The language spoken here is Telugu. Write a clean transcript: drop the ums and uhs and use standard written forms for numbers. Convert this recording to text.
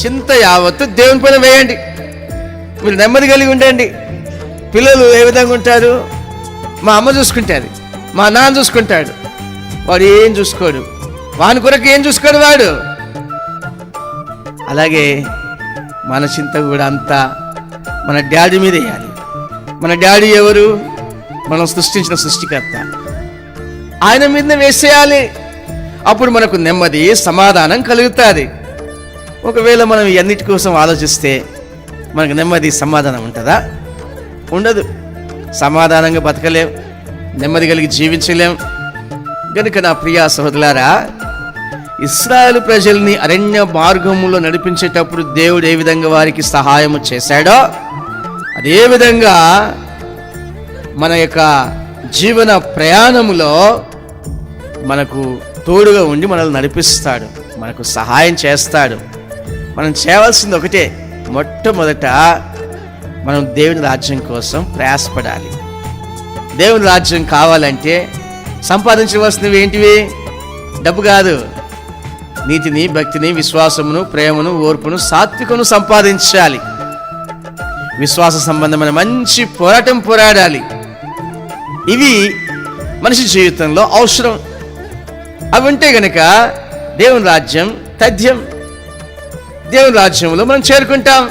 చింత యావత్తు దేవుని పైన వేయండి. మీరు నెమ్మది కలిగి ఉండండి. పిల్లలు ఏ విధంగా ఉంటారు? మా అమ్మ చూసుకుంటుంది, మా నాన్న చూసుకుంటాడు, వాడు ఏం చూసుకోడు, వాని కొరకు ఏం చూసుకోడు వాడు. అలాగే మన చింత కూడా అంతా మన డాడీ మీద వేయాలి. మన డాడీ ఎవరు? మనం సృష్టించిన సృష్టికర్త. ఆయన మీదనే వేసేయాలి. అప్పుడు మనకు నెమ్మది, సమాధానం కలుగుతుంది. ఒకవేళ మనం ఇవన్నిటి కోసం ఆలోచిస్తే మనకు నెమ్మది, సమాధానం ఉంటుందా? ఉండదు. సమాధానంగా బతకలేం, నెమ్మది కలిగి జీవించలేం. కనుక నా ప్రియ సహోదరులారా, ఇశ్రాయేలు ప్రజల్ని అరణ్య మార్గములో నడిపించేటప్పుడు దేవుడు ఏ విధంగా వారికి సహాయము చేశాడో అదే విధంగా మన యొక్క జీవన ప్రయాణములో మనకు తోడుగా ఉండి మనల్ని నడిపిస్తాడు, మనకు సహాయం చేస్తాడు. మనం చేయవలసింది ఒకటే, మొట్టమొదట మనం దేవుని రాజ్యం కోసం ప్రయాసపడాలి. దేవుని రాజ్యం కావాలంటే సంపాదించవలసినవి ఏంటివి? డబ్బు కాదు, నీతిని, భక్తిని, విశ్వాసమును, ప్రేమను, ఓర్పును, సాత్వికను సంపాదించాలి. విశ్వాస సంబంధమైన మంచి పోరాటం పోరాడాలి. ఇవి మనిషి జీవితంలో అవసరం. అవి ఉంటే గనక దేవుని రాజ్యం తథ్యం. దేవుని రాజ్యంలో మనం చేరుకుంటాం.